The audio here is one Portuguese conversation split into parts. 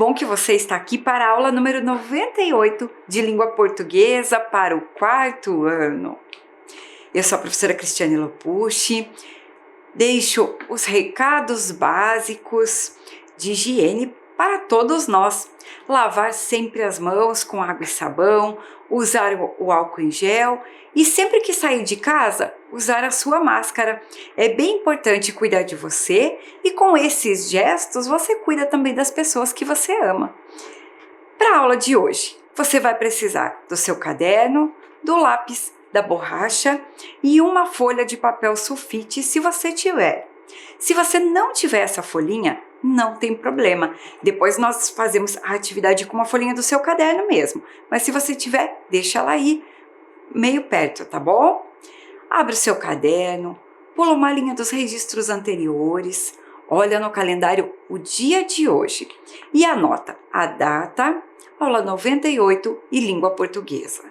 bom que você está aqui para a aula número 98 de língua portuguesa para o 4º ano. Eu sou a professora Cristiane Lopucci, deixo os recados básicos de higiene para todos nós. Lavar sempre as mãos com água e sabão, usar o álcool em gel e sempre que sair de casa, usar a sua máscara. É bem importante cuidar de você e com esses gestos você cuida também das pessoas que você ama. Para a aula de hoje, você vai precisar do seu caderno, do lápis, da borracha e uma folha de papel sulfite se você tiver. Se você não tiver essa folhinha, não tem problema. Depois nós fazemos a atividade com uma folhinha do seu caderno mesmo. Mas se você tiver, deixa ela aí, meio perto, tá bom? Abre o seu caderno, pula uma linha dos registros anteriores, olha no calendário o dia de hoje e anota a data, aula 98 e língua portuguesa.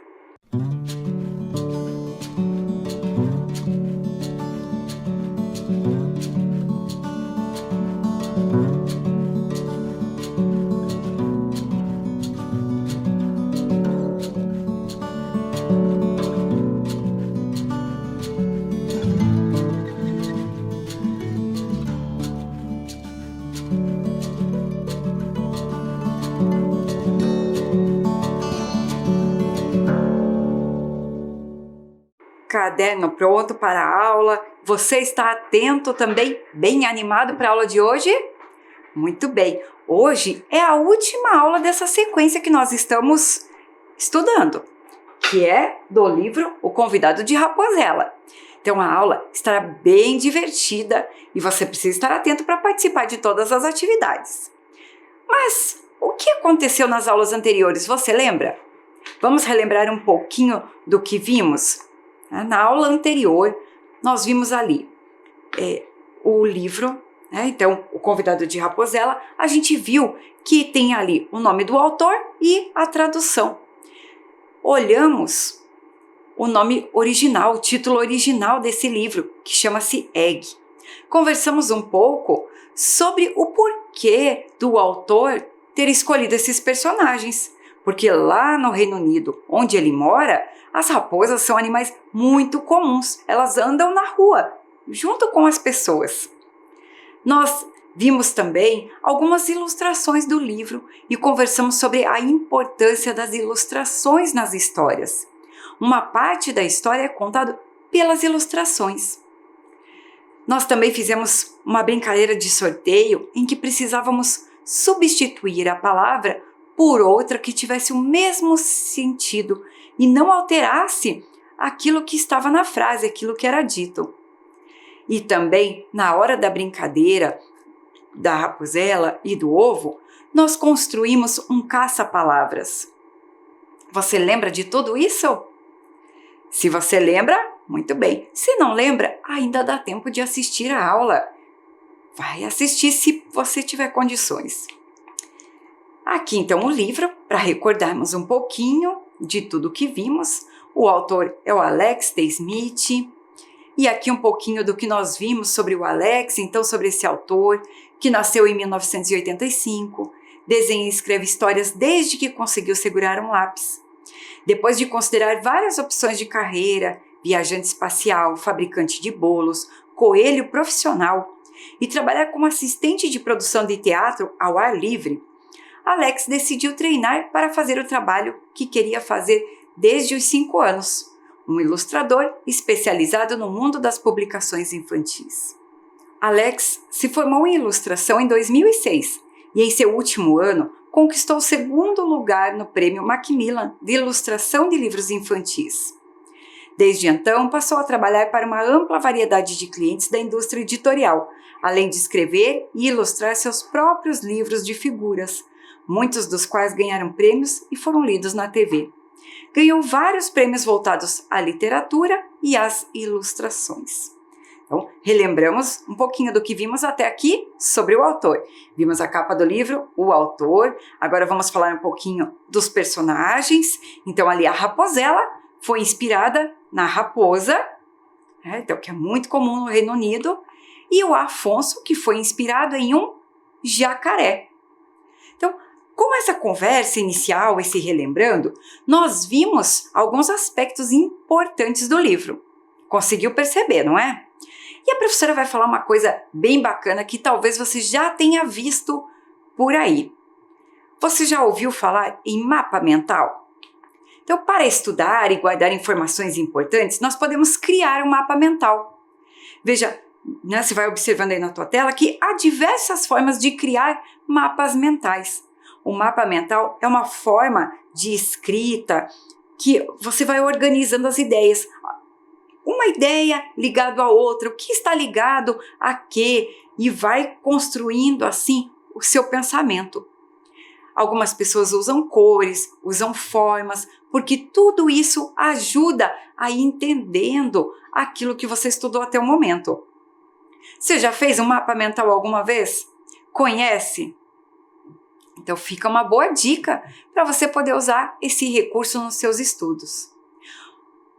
Caderno pronto para a aula. Você está atento também, bem animado para a aula de hoje? Muito bem. Hoje é a última aula dessa sequência que nós estamos estudando, que é do livro O Convidado de Raposela. Então a aula estará bem divertida e você precisa estar atento para participar de todas as atividades. Mas o que aconteceu nas aulas anteriores, você lembra? Vamos relembrar um pouquinho do que vimos? Na aula anterior, nós vimos ali o livro, então, O Convidado de Raposela. A gente viu que tem ali o nome do autor e a tradução. Olhamos o nome original, o título original desse livro, que chama-se Egg. Conversamos um pouco sobre o porquê do autor ter escolhido esses personagens. Porque lá no Reino Unido, onde ele mora, as raposas são animais muito comuns. Elas andam na rua, junto com as pessoas. Nós vimos também algumas ilustrações do livro e conversamos sobre a importância das ilustrações nas histórias. Uma parte da história é contada pelas ilustrações. Nós também fizemos uma brincadeira de sorteio em que precisávamos substituir a palavra por outra que tivesse o mesmo sentido e não alterasse aquilo que estava na frase, aquilo que era dito. E também, na hora da brincadeira da raposela e do ovo, nós construímos um caça-palavras. Você lembra de tudo isso? Se você lembra, muito bem. Se não lembra, ainda dá tempo de assistir a aula. Vai assistir se você tiver condições. Aqui então o livro, para recordarmos um pouquinho de tudo que vimos. O autor é o Alex T. Smith. E aqui um pouquinho do que nós vimos sobre o Alex, então sobre esse autor, que nasceu em 1985, desenha e escreve histórias desde que conseguiu segurar um lápis. Depois de considerar várias opções de carreira, viajante espacial, fabricante de bolos, coelho profissional e trabalhar como assistente de produção de teatro ao ar livre, Alex decidiu treinar para fazer o trabalho que queria fazer desde os 5 anos, um ilustrador especializado no mundo das publicações infantis. Alex se formou em ilustração em 2006 e em seu último ano conquistou o 2º lugar no Prêmio Macmillan de Ilustração de Livros Infantis. Desde então, passou a trabalhar para uma ampla variedade de clientes da indústria editorial, além de escrever e ilustrar seus próprios livros de figuras, muitos dos quais ganharam prêmios e foram lidos na TV. Ganhou vários prêmios voltados à literatura e às ilustrações. Então, relembramos um pouquinho do que vimos até aqui sobre o autor. Vimos a capa do livro, o autor. Agora vamos falar um pouquinho dos personagens. Então, ali a Raposela foi inspirada na raposa, então, que é muito comum no Reino Unido, e o Afonso, que foi inspirado em um jacaré. Então, Nessa conversa inicial, esse relembrando, nós vimos alguns aspectos importantes do livro. Conseguiu perceber, não é? E a professora vai falar uma coisa bem bacana que talvez você já tenha visto por aí. Você já ouviu falar em mapa mental? Então, para estudar e guardar informações importantes, nós podemos criar um mapa mental. Veja, né, você vai observando aí na tua tela que há diversas formas de criar mapas mentais. O mapa mental é uma forma de escrita que você vai organizando as ideias. Uma ideia ligada a outra, o que está ligado a quê? E vai construindo assim o seu pensamento. Algumas pessoas usam cores, usam formas, porque tudo isso ajuda a ir entendendo aquilo que você estudou até o momento. Você já fez um mapa mental alguma vez? Conhece? Então fica uma boa dica para você poder usar esse recurso nos seus estudos.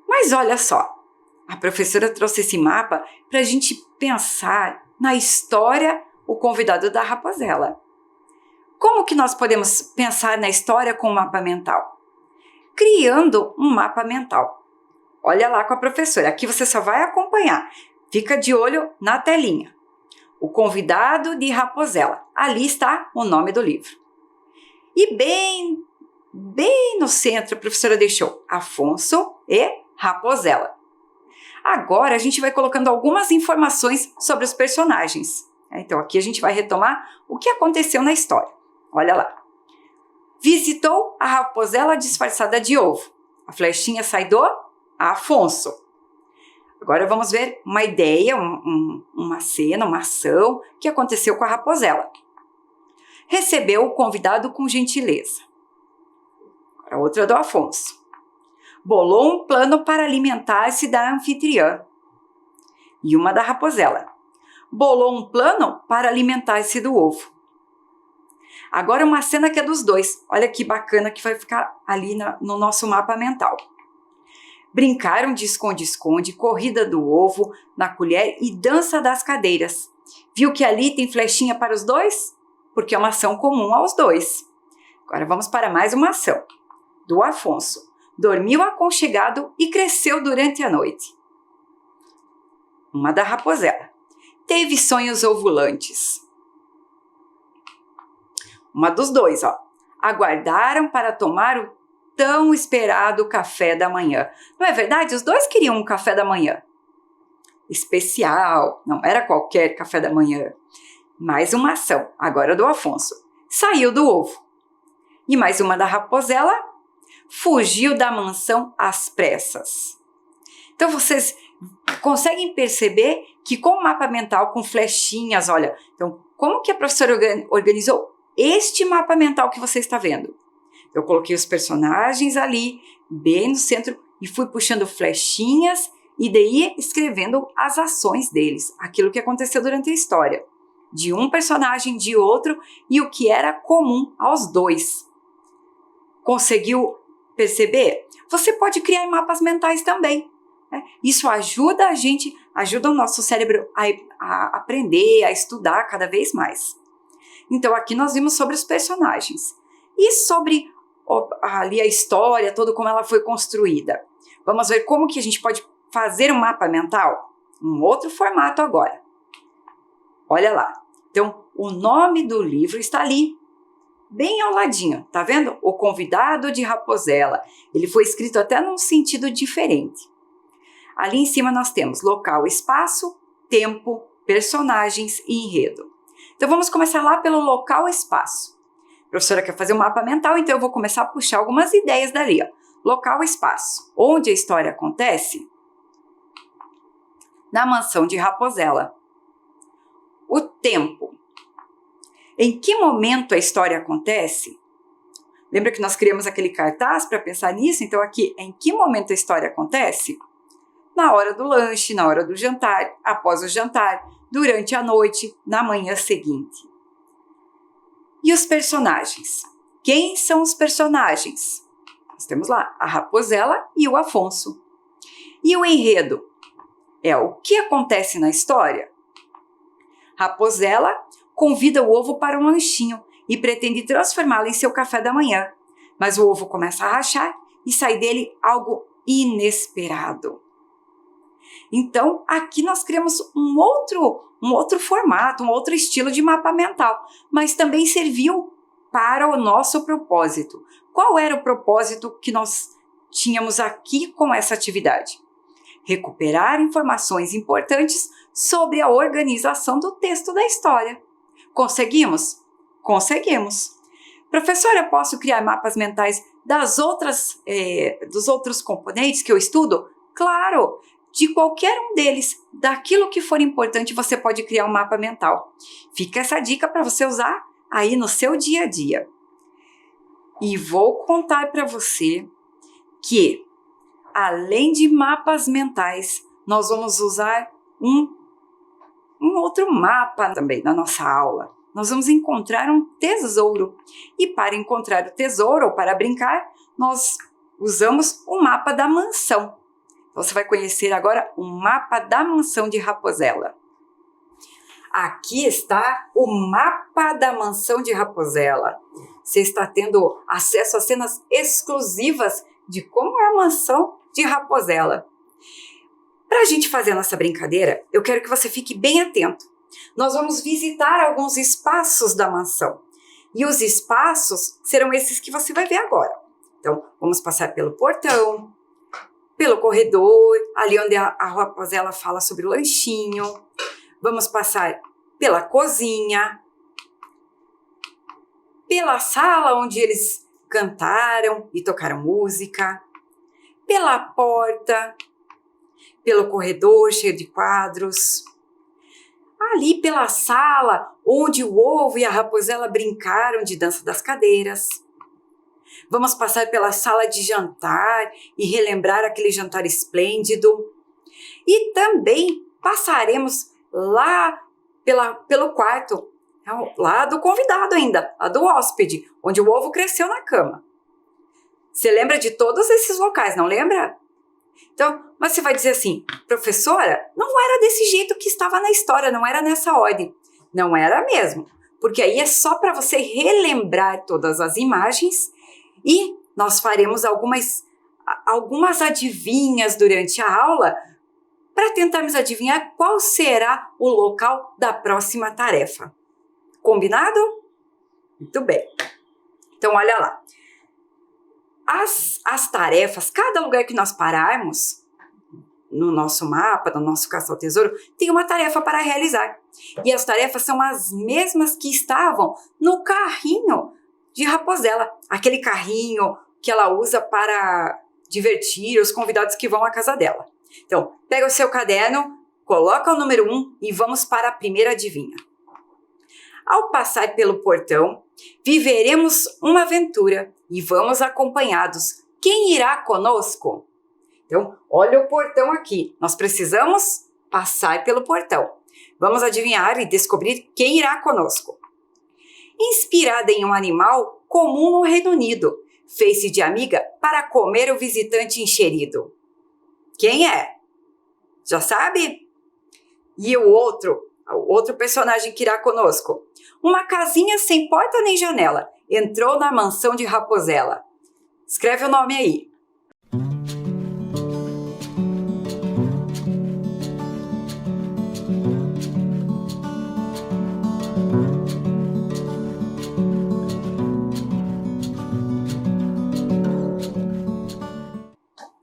Mas olha só, a professora trouxe esse mapa para a gente pensar na história O Convidado da Raposela. Como que nós podemos pensar na história com o mapa mental? Criando um mapa mental. Olha lá com a professora, aqui você só vai acompanhar. Fica de olho na telinha. O Convidado de Raposela. Ali está o nome do livro. E bem no centro, a professora deixou Afonso e Raposela. Agora a gente vai colocando algumas informações sobre os personagens. Então aqui a gente vai retomar o que aconteceu na história. Olha lá. Visitou a raposela disfarçada de ovo. A flechinha sai do Afonso. Agora vamos ver uma ideia, uma cena, uma ação que aconteceu com a raposela. Recebeu o convidado com gentileza. A outra do Afonso. Bolou um plano para alimentar-se da anfitriã. E uma da raposela. Bolou um plano para alimentar-se do ovo. Agora uma cena que é dos dois. Olha que bacana que vai ficar ali no nosso mapa mental. Brincaram de esconde-esconde, corrida do ovo na colher e dança das cadeiras. Viu que ali tem flechinha para os dois? Porque é uma ação comum aos dois. Agora vamos para mais uma ação. Do Afonso. Dormiu aconchegado e cresceu durante a noite. Uma da raposela. Teve sonhos ovulantes. Uma dos dois, ó. Aguardaram para tomar o tão esperado café da manhã. Não é verdade? Os dois queriam um café da manhã. Especial, não era qualquer café da manhã. Mais uma ação, agora do Afonso. Saiu do ovo. E mais uma da raposela. Fugiu da mansão às pressas. Então vocês conseguem perceber que com o mapa mental, com flechinhas, olha, então como que a professora organizou este mapa mental que você está vendo? Eu coloquei os personagens ali, bem no centro, e fui puxando flechinhas e daí escrevendo as ações deles, aquilo que aconteceu durante a história, de um personagem, de outro, e o que era comum aos dois. Conseguiu perceber? Você pode criar mapas mentais também. Né? Isso ajuda a gente, ajuda o nosso cérebro a aprender, a estudar cada vez mais. Então aqui nós vimos sobre os personagens. E sobre ali a história, toda como ela foi construída. Vamos ver como que a gente pode fazer um mapa mental? Um outro formato agora. Olha lá. Então, o nome do livro está ali, bem ao ladinho, tá vendo? O Convidado de Raposela. Ele foi escrito até num sentido diferente. Ali em cima nós temos local, espaço, tempo, personagens e enredo. Então vamos começar lá pelo local, espaço. A professora quer fazer um mapa mental, então eu vou começar a puxar algumas ideias dali. Ó. Local, espaço. Onde a história acontece? Na mansão de Raposela. O tempo. Em que momento a história acontece? Lembra que nós criamos aquele cartaz para pensar nisso? Então aqui, em que momento a história acontece? Na hora do lanche, na hora do jantar, após o jantar, durante a noite, na manhã seguinte. E os personagens? Quem são os personagens? Nós temos lá a Raposela e o Afonso. E o enredo? É o que acontece na história? Raposela convida o ovo para um lanchinho e pretende transformá-la em seu café da manhã. Mas o ovo começa a rachar e sai dele algo inesperado. Então, aqui nós criamos um outro formato, um outro estilo de mapa mental, mas também serviu para o nosso propósito. Qual era o propósito que nós tínhamos aqui com essa atividade? Recuperar informações importantes sobre a organização do texto da história. Conseguimos? Conseguimos. Professora, posso criar mapas mentais dos outros componentes que eu estudo? Claro! De qualquer um deles, daquilo que for importante, você pode criar um mapa mental. Fica essa dica para você usar aí no seu dia a dia. E vou contar para você que, além de mapas mentais, nós vamos usar um outro mapa também na nossa aula. Nós vamos encontrar um tesouro. E para encontrar o tesouro, ou para brincar, nós usamos o mapa da mansão. Você vai conhecer agora o mapa da mansão de Raposela. Aqui está o mapa da mansão de Raposela. Você está tendo acesso a cenas exclusivas de como é a mansão de Raposela. Para a gente fazer a nossa brincadeira, eu quero que você fique bem atento. Nós vamos visitar alguns espaços da mansão. E os espaços serão esses que você vai ver agora. Então, vamos passar pelo portão, pelo corredor, ali onde a Raposela fala sobre o lanchinho. Vamos passar pela cozinha, pela sala onde eles cantaram e tocaram música, pela porta, pelo corredor cheio de quadros, ali pela sala onde o ovo e a Raposela brincaram de dança das cadeiras. Vamos passar pela sala de jantar e relembrar aquele jantar esplêndido. E também passaremos lá pelo quarto, lá do convidado ainda, lá do hóspede, onde o ovo cresceu na cama. Você lembra de todos esses locais, não lembra? Então, mas você vai dizer assim, professora, não era desse jeito que estava na história, não era nessa ordem. Não era mesmo, porque aí é só para você relembrar todas as imagens. E nós faremos algumas adivinhas durante a aula para tentarmos adivinhar qual será o local da próxima tarefa. Combinado? Muito bem. Então, olha lá. As tarefas, cada lugar que nós pararmos no nosso mapa, no nosso caça ao tesouro, tem uma tarefa para realizar. E as tarefas são as mesmas que estavam no carrinho de Raposela, aquele carrinho que ela usa para divertir os convidados que vão à casa dela. Então, pega o seu caderno, coloca o número 1 e vamos para a primeira adivinha. Ao passar pelo portão, viveremos uma aventura e vamos acompanhados. Quem irá conosco? Então, olha o portão aqui. Nós precisamos passar pelo portão. Vamos adivinhar e descobrir quem irá conosco. Inspirada em um animal comum no Reino Unido, fez-se de amiga para comer o visitante encherido. Quem é? Já sabe? E o outro personagem que irá conosco? Uma casinha sem porta nem janela, entrou na mansão de Raposela. Escreve o nome aí.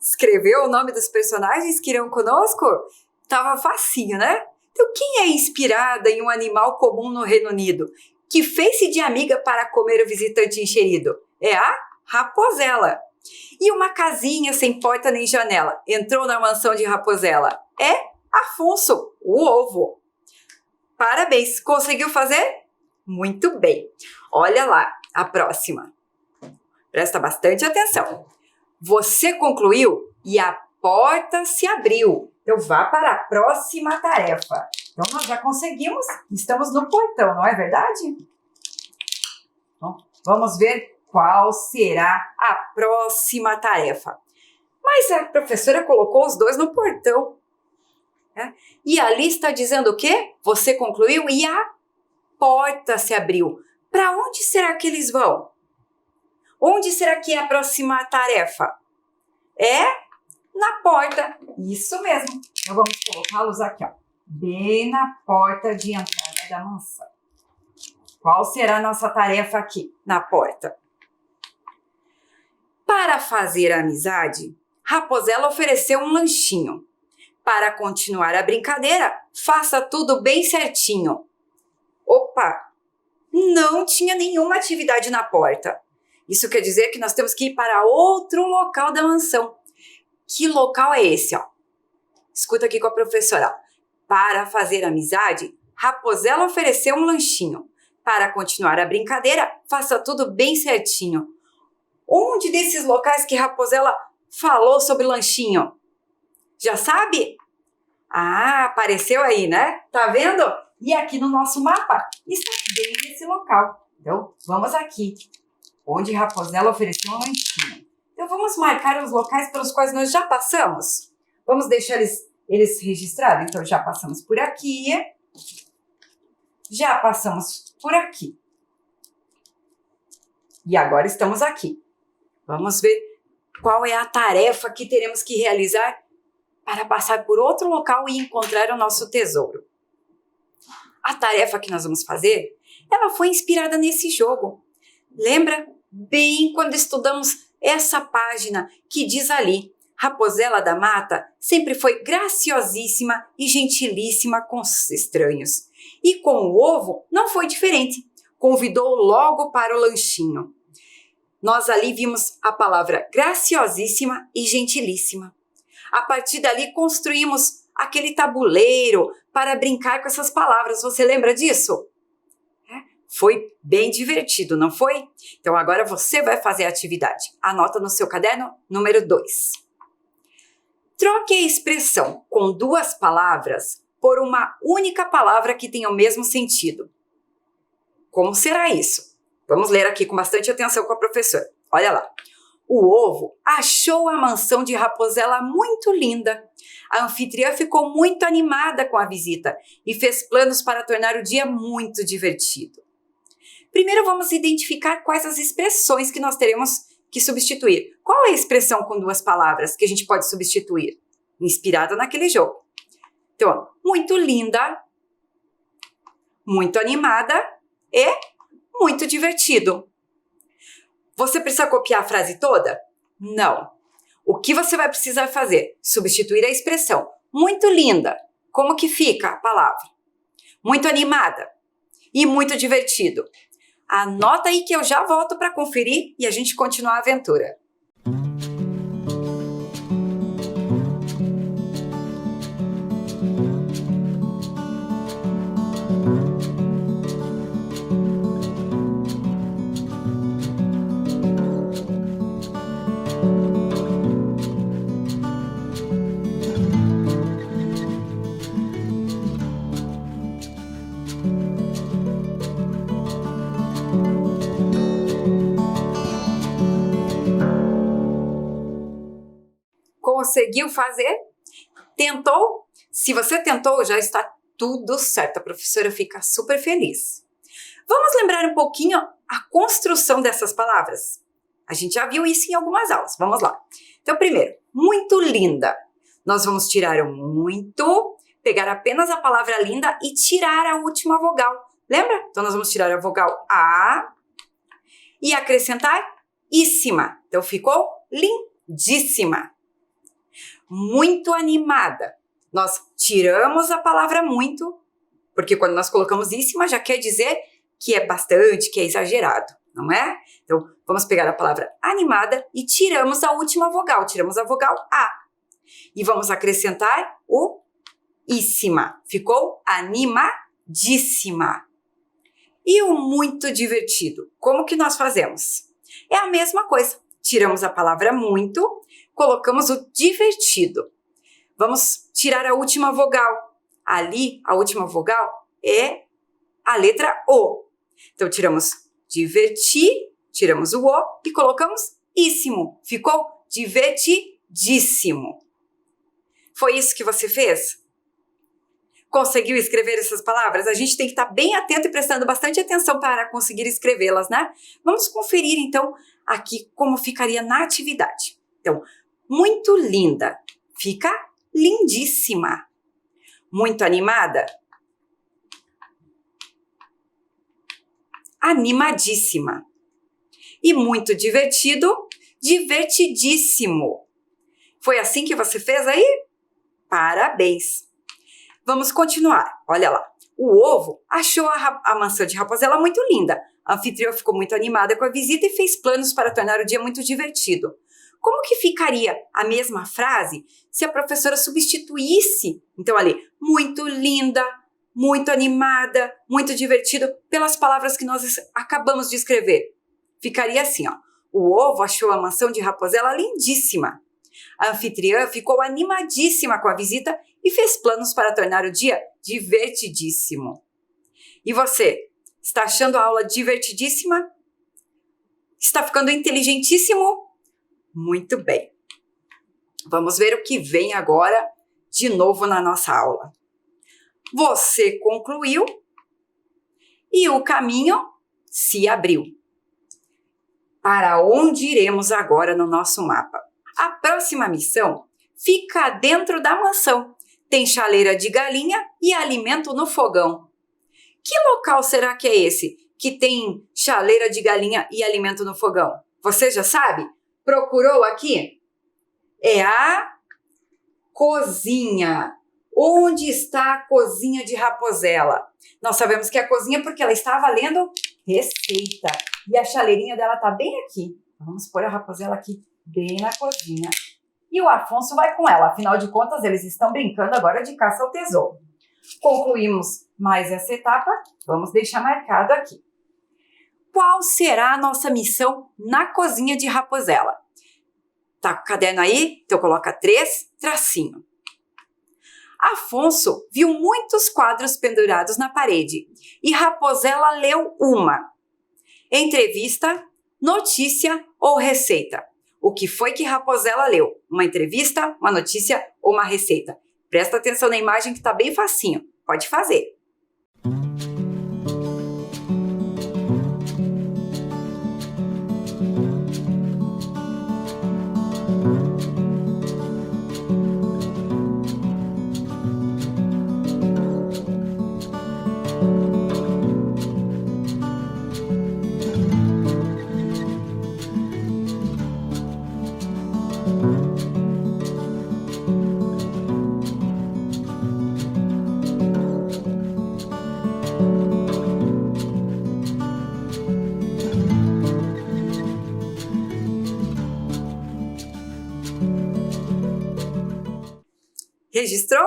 Escreveu o nome dos personagens que irão conosco? Tava facinho, né? Então, quem é inspirada em um animal comum no Reino Unido, que fez-se de amiga para comer o visitante encherido? É a Raposela. E uma casinha sem porta nem janela entrou na mansão de Raposela? É Afonso, o ovo. Parabéns! Conseguiu fazer? Muito bem. Olha lá, a próxima. Presta bastante atenção. Você concluiu e a porta se abriu. Então, vá para a próxima tarefa. Então, nós já conseguimos. Estamos no portão, não é verdade? Então, vamos ver qual será a próxima tarefa. Mas a professora colocou os dois no portão. Né? E ali está dizendo o quê? Você concluiu e a porta se abriu. Para onde será que eles vão? Onde será que é a próxima tarefa? É na porta. Isso mesmo. Então vamos colocá-los aqui, ó, bem na porta de entrada da mansão. Qual será a nossa tarefa aqui na porta? Para fazer amizade, Raposela ofereceu um lanchinho. Para continuar a brincadeira, faça tudo bem certinho. Opa! Não tinha nenhuma atividade na porta. Isso quer dizer que nós temos que ir para outro local da mansão. Que local é esse, ó? Escuta aqui com a professora. Para fazer amizade, Raposela ofereceu um lanchinho. Para continuar a brincadeira, faça tudo bem certinho. Onde desses locais que Raposela falou sobre lanchinho? Já sabe? Ah, apareceu aí, né? Tá vendo? E aqui no nosso mapa está bem nesse local. Então, vamos aqui, onde Raposela ofereceu um lanchinho. Então, vamos marcar os locais pelos quais nós já passamos. Vamos deixar eles registrados? Então, já passamos por aqui. Já passamos por aqui. E agora estamos aqui. Vamos ver qual é a tarefa que teremos que realizar para passar por outro local e encontrar o nosso tesouro. A tarefa que nós vamos fazer, ela foi inspirada nesse jogo. Lembra bem quando estudamos essa página que diz ali: Raposela da Mata sempre foi graciosíssima e gentilíssima com os estranhos. E com o ovo não foi diferente. Convidou logo para o lanchinho. Nós ali vimos a palavra graciosíssima e gentilíssima. A partir dali construímos aquele tabuleiro para brincar com essas palavras. Você lembra disso? Foi bem divertido, não foi? Então agora você vai fazer a atividade. Anota no seu caderno número 2. Troque a expressão com 2 palavras por uma única palavra que tenha o mesmo sentido. Como será isso? Vamos ler aqui com bastante atenção com a professora. Olha lá. O ovo achou a mansão de Raposela muito linda. A anfitriã ficou muito animada com a visita e fez planos para tornar o dia muito divertido. Primeiro vamos identificar quais as expressões que nós teremos que substituir. Qual é a expressão com 2 palavras que a gente pode substituir? Inspirada naquele jogo. Então, muito linda, muito animada e muito divertido. Você precisa copiar a frase toda? Não. O que você vai precisar fazer? Substituir a expressão muito linda. Como que fica a palavra? Muito animada e muito divertido. Anota aí que eu já volto para conferir e a gente continua a aventura. Conseguiu fazer? Tentou? Se você tentou, já está tudo certo. A professora fica super feliz. Vamos lembrar um pouquinho a construção dessas palavras? A gente já viu isso em algumas aulas. Vamos lá. Então, primeiro, muito linda. Nós vamos tirar o muito, pegar apenas a palavra linda e tirar a última vogal. Lembra? Então, nós vamos tirar a vogal A e acrescentar íssima. Então, ficou lindíssima. Muito animada. Nós tiramos a palavra muito, porque quando nós colocamos íssima já quer dizer que é bastante, que é exagerado, não é? Então, vamos pegar a palavra animada e tiramos a última vogal, tiramos a vogal A. E vamos acrescentar o íssima. Ficou animadíssima. E o muito divertido, como que nós fazemos? É a mesma coisa. Tiramos a palavra muito, colocamos o divertido. Vamos tirar a última vogal. Ali, a última vogal é a letra O. Então, tiramos divertir, tiramos o O e colocamos íssimo. Ficou divertidíssimo. Foi isso que você fez? Conseguiu escrever essas palavras? A gente tem que estar bem atento e prestando bastante atenção para conseguir escrevê-las, né? Vamos conferir, então, aqui como ficaria na atividade. Então, muito linda, fica lindíssima. Muito animada, animadíssima. E muito divertido, divertidíssimo. Foi assim que você fez aí? Parabéns! Vamos continuar. Olha lá. O ovo achou a maçã de Raposela muito linda. A anfitriã ficou muito animada com a visita e fez planos para tornar o dia muito divertido. Como que ficaria a mesma frase se a professora substituísse, então ali, muito linda, muito animada, muito divertido, pelas palavras que nós acabamos de escrever? Ficaria assim, ó. O ovo achou a mansão de Raposela lindíssima. A anfitriã ficou animadíssima com a visita e fez planos para tornar o dia divertidíssimo. E você, está achando a aula divertidíssima? Está ficando inteligentíssimo? Muito bem. Vamos ver o que vem agora de novo na nossa aula. Você concluiu e o caminho se abriu. Para onde iremos agora no nosso mapa? A próxima missão fica dentro da mansão. Tem chaleira de galinha e alimento no fogão. Que local será que é esse que tem chaleira de galinha e alimento no fogão? Você já sabe? Procurou aqui? É a cozinha. Onde está a cozinha de Raposela? Nós sabemos que é a cozinha porque ela estava lendo receita. E a chaleirinha dela está bem aqui. Vamos pôr a Raposela aqui bem na cozinha. E o Afonso vai com ela. Afinal de contas, eles estão brincando agora de caça ao tesouro. Concluímos mais essa etapa. Vamos deixar marcado aqui. Qual será a nossa missão na cozinha de Raposela? Tá com o caderno aí? Então coloca 3, tracinho. Afonso viu muitos quadros pendurados na parede e Raposela leu uma. Entrevista, notícia ou receita? O que foi que Raposela leu? Uma entrevista, uma notícia ou uma receita? Presta atenção na imagem que está bem facinho. Pode fazer. Registrou?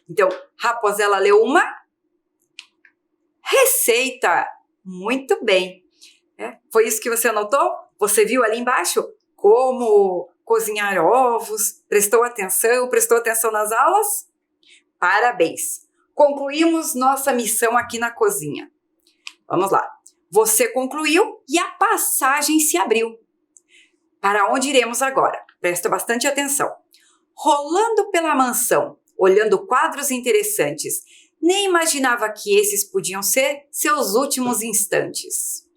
Então, Raposela leu uma receita. Muito bem. Foi isso que você anotou? Você viu ali embaixo como cozinhar ovos? Prestou atenção nas aulas? Parabéns! Concluímos nossa missão aqui na cozinha. Vamos lá. Você concluiu e a passagem se abriu. Para onde iremos agora? Presta bastante atenção. Rolando pela mansão, olhando quadros interessantes, nem imaginava que esses podiam ser seus últimos instantes.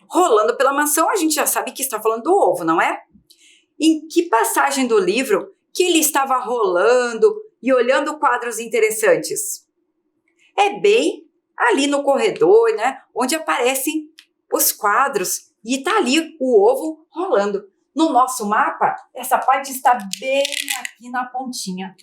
Rolando pela mansão, a gente já sabe que está falando do ovo, não é? Em que passagem do livro que ele estava rolando e olhando quadros interessantes? É bem ali no corredor, né? Onde aparecem os quadros e está ali o ovo rolando. No nosso mapa, essa parte está bem aqui na pontinha.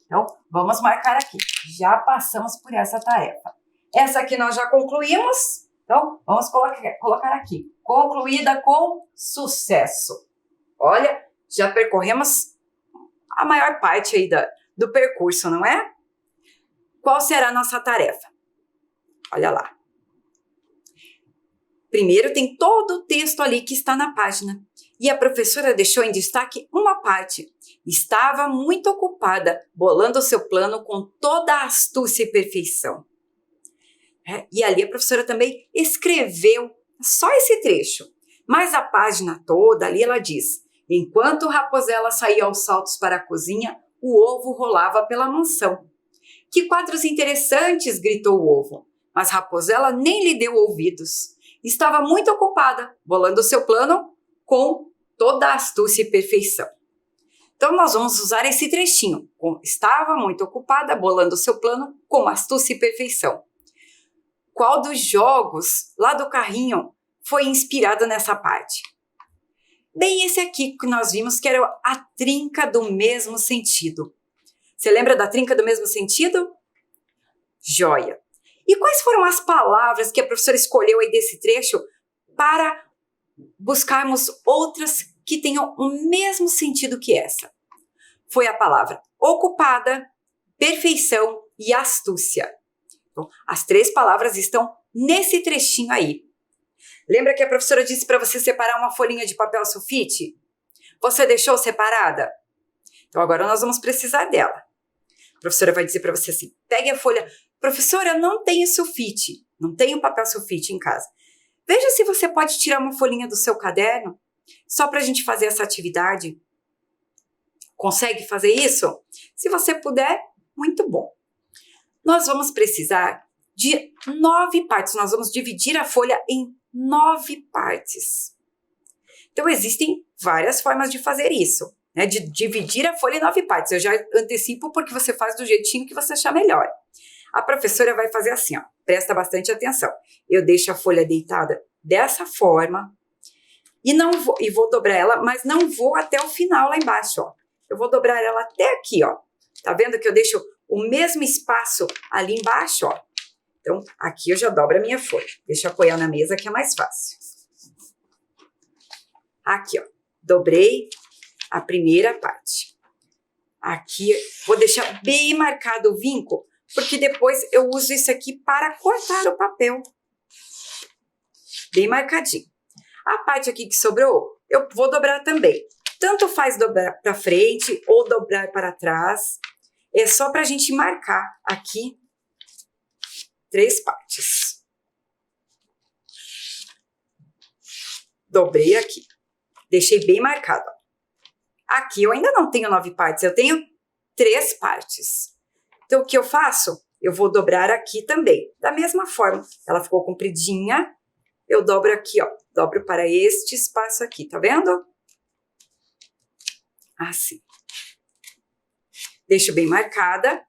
Então, vamos marcar aqui. Já passamos por essa tarefa. Essa aqui nós já concluímos. Então, vamos colocar aqui. Concluída com sucesso. Olha, já percorremos a maior parte aí do percurso, não é? Qual será a nossa tarefa? Olha lá. Primeiro tem todo o texto ali que está na página. E a professora deixou em destaque uma parte. Estava muito ocupada, bolando o seu plano com toda a astúcia e perfeição. E ali a professora também escreveu só esse trecho. Mas a página toda, ali ela diz: enquanto Raposela saía aos saltos para a cozinha, o ovo rolava pela mansão. Que quadros interessantes! Gritou o ovo. Mas Raposela nem lhe deu ouvidos. Estava muito ocupada, bolando seu plano com toda a astúcia e perfeição. Então, nós vamos usar esse trechinho. Estava muito ocupada, bolando seu plano com astúcia e perfeição. Qual dos jogos lá do carrinho foi inspirado nessa parte? Bem, esse aqui que nós vimos que era a trinca do mesmo sentido. Você lembra da trinca do mesmo sentido? Joia! E quais foram as palavras que a professora escolheu aí desse trecho para buscarmos outras que tenham o mesmo sentido que essa? Foi a palavra ocupada, perfeição e astúcia. Então, as 3 palavras estão nesse trechinho aí. Lembra que a professora disse para você separar uma folhinha de papel sulfite? Você deixou separada? Então, agora nós vamos precisar dela. A professora vai dizer para você assim, pegue a folha. Professora, não tenho sulfite, não tenho papel sulfite em casa. Veja se você pode tirar uma folhinha do seu caderno, só para a gente fazer essa atividade. Consegue fazer isso? Se você puder, muito bom. Nós vamos precisar de 9 partes. Nós vamos dividir a folha em 9 partes. Então, existem várias formas de fazer isso, né? De dividir a folha em 9 partes. Eu já antecipo porque você faz do jeitinho que você achar melhor. A professora vai fazer assim, ó. Presta bastante atenção. Eu deixo a folha deitada dessa forma e vou dobrar ela, mas não vou até o final lá embaixo, ó. Eu vou dobrar ela até aqui, ó. Tá vendo que eu deixo o mesmo espaço ali embaixo, ó? Então, aqui eu já dobro a minha folha. Deixa eu apoiar na mesa que é mais fácil. Aqui, ó. Dobrei a primeira parte. Aqui, vou deixar bem marcado o vinco, porque depois eu uso isso aqui para cortar o papel. Bem marcadinho. A parte aqui que sobrou, eu vou dobrar também. Tanto faz dobrar para frente ou dobrar para trás. É só para a gente marcar aqui 3 partes. Dobrei aqui. Deixei bem marcado. Aqui eu ainda não tenho 9 partes, eu tenho 3 partes. Então, o que eu faço? Eu vou dobrar aqui também. Da mesma forma, ela ficou compridinha. Eu dobro aqui, ó. Dobro para este espaço aqui, tá vendo? Assim. Deixo bem marcada.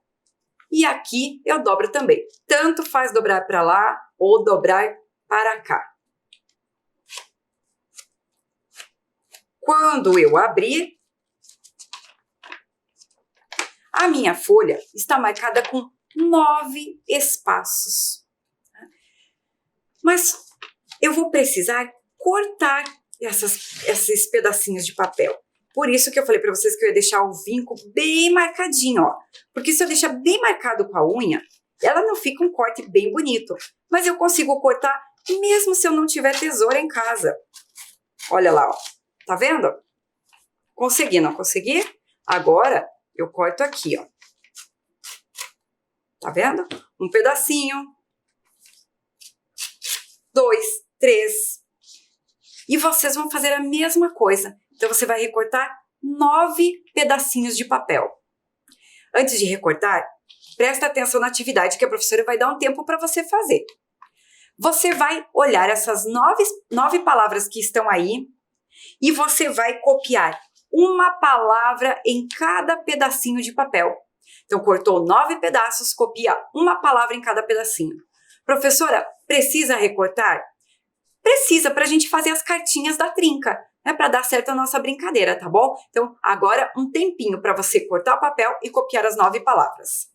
E aqui eu dobro também. Tanto faz dobrar para lá ou dobrar para cá. Quando eu abrir, a minha folha está marcada com 9 espaços. Mas eu vou precisar cortar esses pedacinhos de papel. Por isso que eu falei para vocês que eu ia deixar o vinco bem marcadinho, ó. Porque se eu deixar bem marcado com a unha, ela não fica um corte bem bonito. Mas eu consigo cortar mesmo se eu não tiver tesoura em casa. Olha lá, ó. Tá vendo? Consegui, não consegui? Agora eu corto aqui, ó. Tá vendo? Um pedacinho. 2, 3. E vocês vão fazer a mesma coisa. Então, você vai recortar 9 pedacinhos de papel. Antes de recortar, presta atenção na atividade que a professora vai dar um tempo para você fazer. Você vai olhar essas 9 palavras que estão aí e você vai copiar uma palavra em cada pedacinho de papel. Então, cortou 9 pedaços, copia uma palavra em cada pedacinho. Professora, precisa recortar? Precisa, para a gente fazer as cartinhas da trinca, né? Para dar certo a nossa brincadeira, tá bom? Então, agora um tempinho para você cortar o papel e copiar as 9 palavras.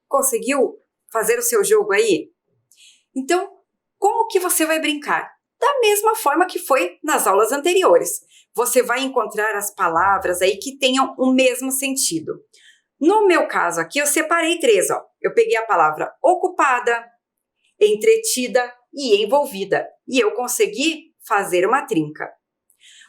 Conseguiu fazer o seu jogo aí? Então, como que você vai brincar? Da mesma forma que foi nas aulas anteriores. Você vai encontrar as palavras aí que tenham o mesmo sentido. No meu caso aqui, eu separei 3, ó. Eu peguei a palavra ocupada, entretida e envolvida. E eu consegui fazer uma trinca.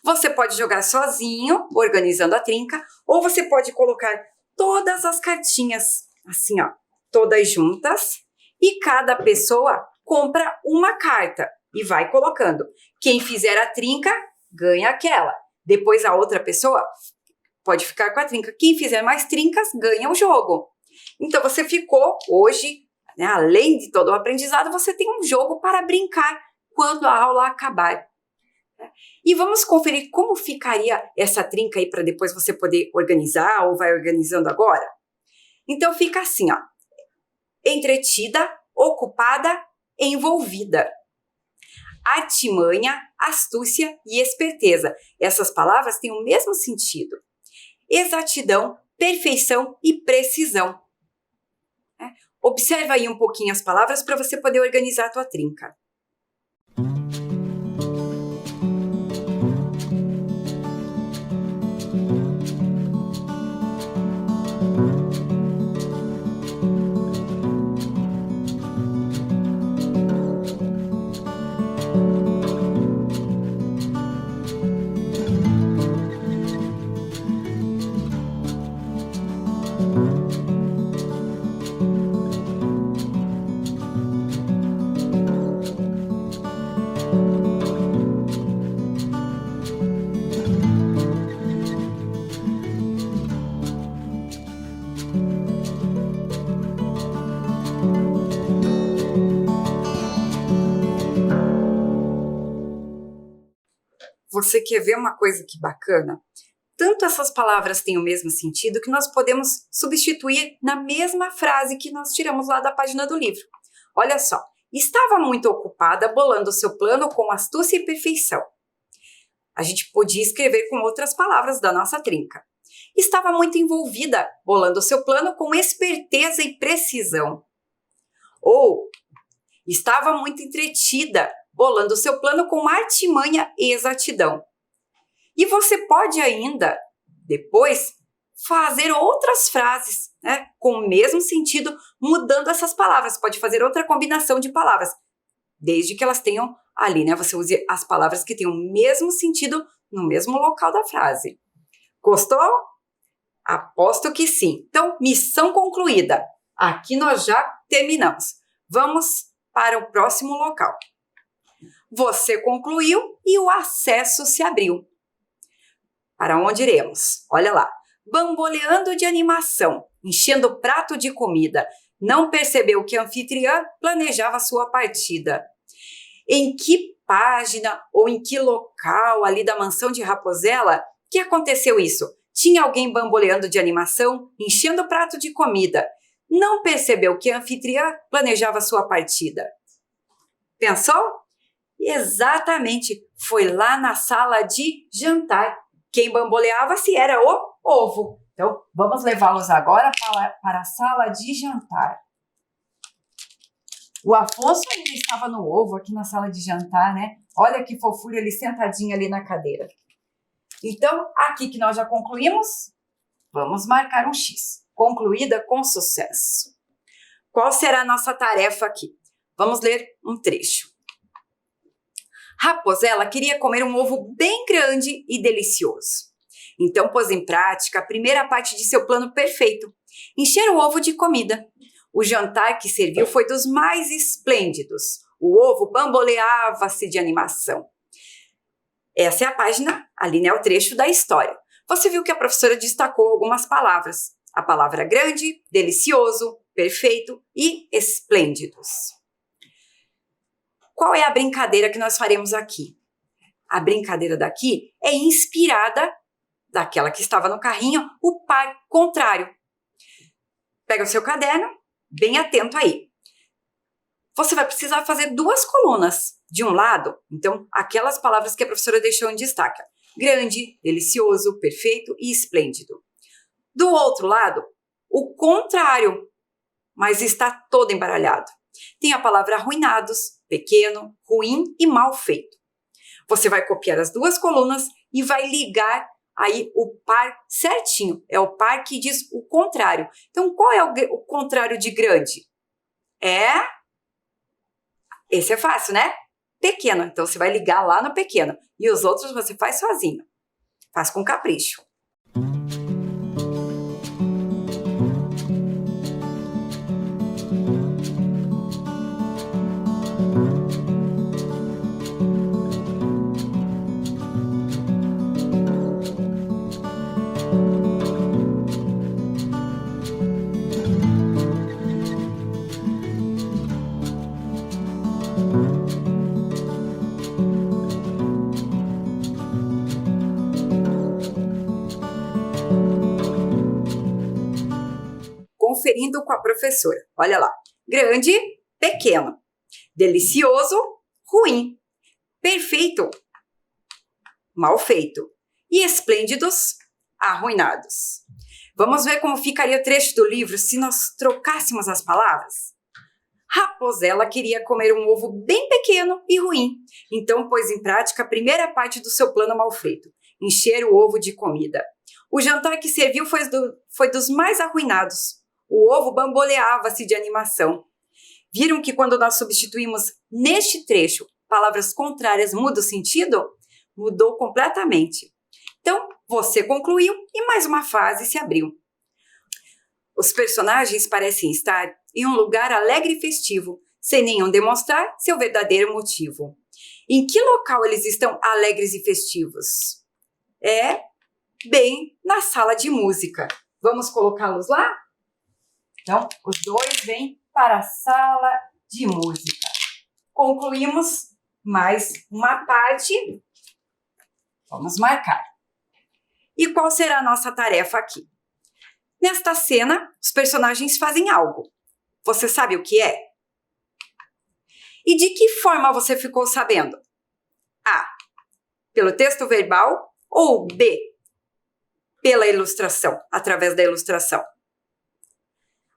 Você pode jogar sozinho, organizando a trinca, ou você pode colocar todas as cartinhas, assim, ó, todas juntas, e cada pessoa compra uma carta e vai colocando. Quem fizer a trinca, ganha aquela. Depois a outra pessoa pode ficar com a trinca. Quem fizer mais trincas, ganha o jogo. Então, você ficou hoje, né, além de todo o aprendizado, você tem um jogo para brincar quando a aula acabar. E vamos conferir como ficaria essa trinca aí para depois você poder organizar ou vai organizando agora? Então, fica assim, ó. Entretida, ocupada, envolvida. Artimanha, astúcia e esperteza. Essas palavras têm o mesmo sentido. Exatidão, perfeição e precisão. Observa aí um pouquinho as palavras para você poder organizar a tua trinca. Você quer ver uma coisa que bacana? Tanto essas palavras têm o mesmo sentido que nós podemos substituir na mesma frase que nós tiramos lá da página do livro. Olha só, estava muito ocupada bolando seu plano com astúcia e perfeição. A gente podia escrever com outras palavras da nossa trinca. Estava muito envolvida bolando seu plano com esperteza e precisão. Ou, estava muito entretida bolando seu plano com artimanha e exatidão. E você pode ainda, depois, fazer outras frases, né, com o mesmo sentido, mudando essas palavras. Pode fazer outra combinação de palavras, desde que elas tenham ali, né? Você use as palavras que tenham o mesmo sentido no mesmo local da frase. Gostou? Aposto que sim. Então, missão concluída. Aqui nós já terminamos. Vamos para o próximo local. Você concluiu e o acesso se abriu. Para onde iremos? Olha lá. Bamboleando de animação, enchendo o prato de comida, não percebeu que a anfitriã planejava sua partida. Em que página ou em que local ali da mansão de Raposela que aconteceu isso? Tinha alguém bamboleando de animação, enchendo o prato de comida. Não percebeu que a anfitriã planejava sua partida. Pensou? Exatamente, foi lá na sala de jantar. Quem bamboleava-se era o ovo. Então, vamos levá-los agora para a sala de jantar. O Afonso ainda estava no ovo aqui na sala de jantar, né? Olha que fofura ele sentadinho ali na cadeira. Então, aqui que nós já concluímos, vamos marcar um X. Concluída com sucesso. Qual será a nossa tarefa aqui? Vamos ler um trecho. Raposela queria comer um ovo bem grande e delicioso. Então pôs em prática a primeira parte de seu plano perfeito, encher o ovo de comida. O jantar que serviu foi dos mais esplêndidos. O ovo bamboleava-se de animação. Essa é a página, ali né, o trecho da história. Você viu que a professora destacou algumas palavras. A palavra grande, delicioso, perfeito e esplêndidos. Qual é a brincadeira que nós faremos aqui? A brincadeira daqui é inspirada daquela que estava no carrinho, o par contrário. Pega o seu caderno, bem atento aí. Você vai precisar fazer 2 colunas. De um lado, então, aquelas palavras que a professora deixou em destaque. Grande, delicioso, perfeito e esplêndido. Do outro lado, o contrário. mas está todo embaralhado. Tem a palavra arruinados, pequeno, ruim e mal feito. Você vai copiar as duas colunas e vai ligar aí o par certinho. É o par que diz o contrário. Então, qual é o contrário de grande? Esse é fácil, né? Pequeno. Então, você vai ligar lá no pequeno. E os outros você faz sozinho. Faz com capricho. Conferindo com a professora. Olha lá. Grande, pequeno. Delicioso, ruim. Perfeito, mal feito. E esplêndidos, arruinados. Vamos ver como ficaria o trecho do livro se nós trocássemos as palavras? Raposela queria comer um ovo bem pequeno e ruim. Então pôs em prática a primeira parte do seu plano mal feito. Encher o ovo de comida. O jantar que serviu foi dos mais arruinados. O ovo bamboleava-se de animação. Viram que quando nós substituímos neste trecho palavras contrárias muda o sentido? Mudou completamente. Então, você concluiu e mais uma fase se abriu. Os personagens parecem estar em um lugar alegre e festivo, sem nenhum demonstrar seu verdadeiro motivo. Em que local eles estão alegres e festivos? Bem na sala de música. Vamos colocá-los lá? Então, os dois vêm para a sala de música. Concluímos mais uma parte. Vamos marcar. E qual será a nossa tarefa aqui? Nesta cena, os personagens fazem algo. Você sabe o que é? E de que forma você ficou sabendo? A. Pelo texto verbal ou B. Pela ilustração, através da ilustração?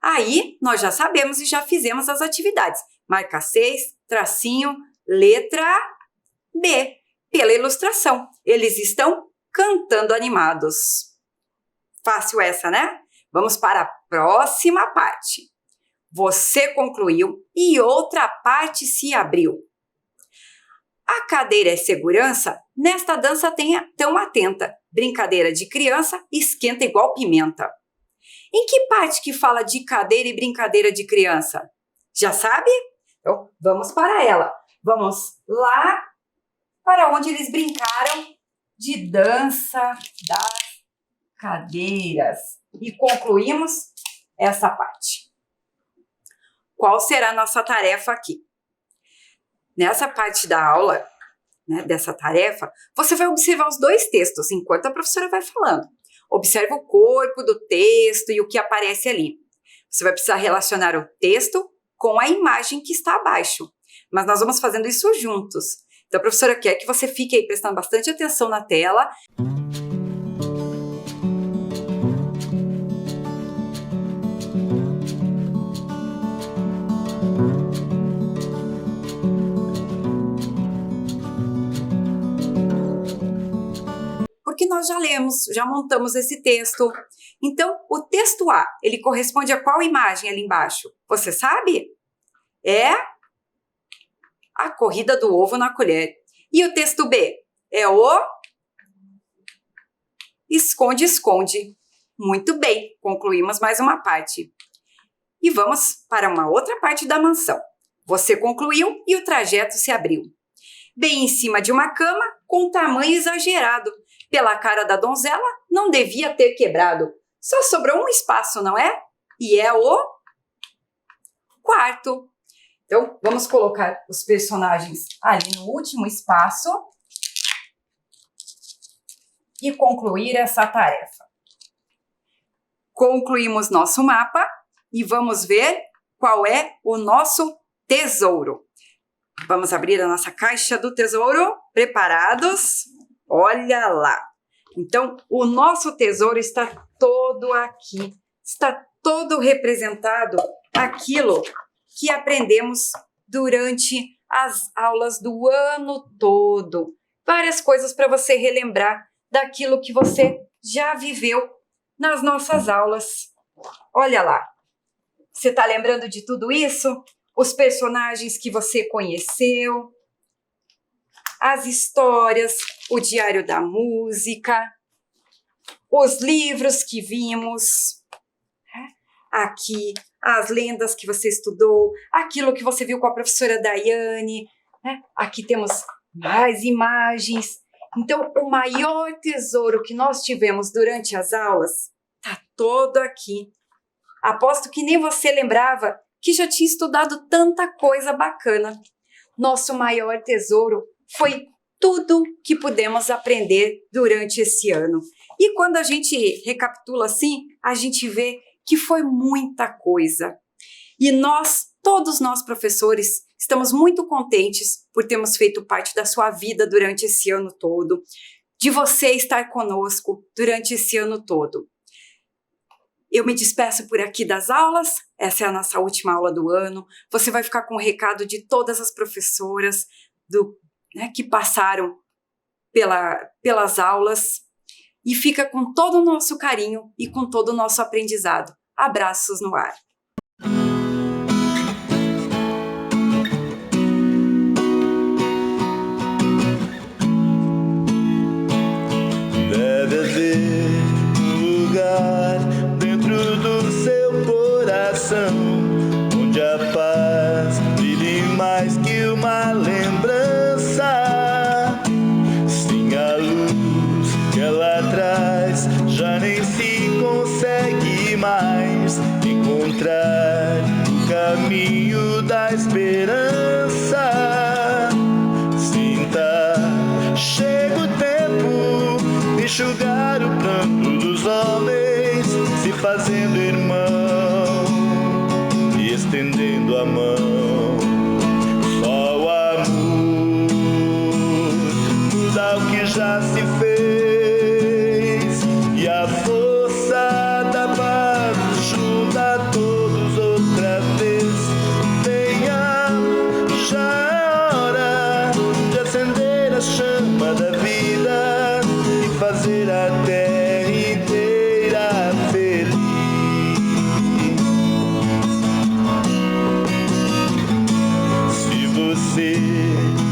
Aí, nós já sabemos e já fizemos as atividades. Marca 6, tracinho, letra B. Pela ilustração. Eles estão cantando animados. Fácil essa, né? Vamos para a próxima parte. Você concluiu e outra parte se abriu. A cadeira é segurança? Nesta dança tão atenta. Brincadeira de criança esquenta igual pimenta. Em que parte que fala de cadeira e brincadeira de criança? Já sabe? Então, vamos para ela. Vamos lá para onde eles brincaram de dança das cadeiras. E concluímos essa parte. Qual será a nossa tarefa aqui? Nessa parte da aula, né, dessa tarefa, você vai observar os dois textos enquanto a professora vai falando. Observe o corpo do texto e o que aparece ali. Você vai precisar relacionar o texto com a imagem que está abaixo. Mas nós vamos fazendo isso juntos. Então, a professora quer que você fique aí prestando bastante atenção na tela. Porque nós já lemos, já montamos esse texto. Então, o texto A, ele corresponde a qual imagem ali embaixo? Você sabe? É a corrida do ovo na colher. E o texto B? É o esconde-esconde. Muito bem, concluímos mais uma parte. E vamos para uma outra parte da mansão. Você concluiu e o trajeto se abriu. Bem em cima de uma cama, com tamanho exagerado. Pela cara da donzela, não devia ter quebrado. Só sobrou um espaço, não é? E é o quarto. Então, vamos colocar os personagens ali no último espaço e concluir essa tarefa. Concluímos nosso mapa e vamos ver qual é o nosso tesouro. Vamos abrir a nossa caixa do tesouro. Preparados? Olha lá. Então, o nosso tesouro está todo aqui. Está todo representado aquilo que aprendemos durante as aulas do ano todo. Várias coisas para você relembrar daquilo que você já viveu nas nossas aulas. Olha lá, você está lembrando de tudo isso? Os personagens que você conheceu, as histórias, o diário da música, os livros que vimos, aqui as lendas que você estudou, aquilo que você viu com a professora Daiane, aqui temos mais imagens. Então, o maior tesouro que nós tivemos durante as aulas está todo aqui. Aposto que nem você lembrava que já tinha estudado tanta coisa bacana. Nosso maior tesouro foi tudo que pudemos aprender durante esse ano. E quando a gente recapitula assim, a gente vê que foi muita coisa. E todos nós professores, estamos muito contentes por termos feito parte da sua vida durante esse ano todo, de você estar conosco durante esse ano todo. Eu me despeço por aqui das aulas, essa é a nossa última aula do ano. Você vai ficar com o recado de todas as professoras que passaram pelas aulas e fica com todo o nosso carinho e com todo o nosso aprendizado. Abraços no ar. Deve haver um lugar dentro do seu coração onde a paz brilhe mais que uma lembrança. Sem a luz que ela traz, já nem se consegue mais encontrar o caminho da esperança. Sinta, chega o tempo de enxugar o pranto dos homens, se fazendo irmão e estendendo a mão. Só o amor muda o que já se fez, e a força da paz junta todos outra vez. Venha, já é hora de acender a chama da vida e fazer a terra inteira feliz. Se você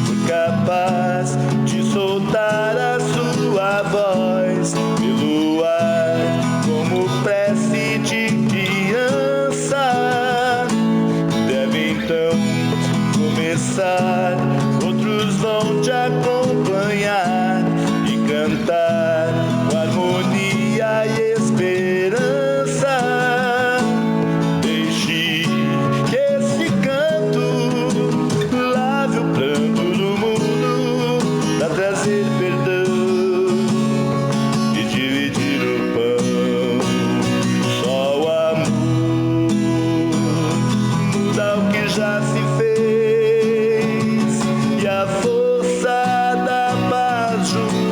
for capaz de soltar a sua voz pelo ar como prece de criança, deve então começar. Outros vão te acompanhar e cantar com harmonia e esperança. Deixe que esse canto lave o pranto do mundo, pra trazer perdão e dividir o pão. Só o amor muda o que já se fez, e a força da paz junto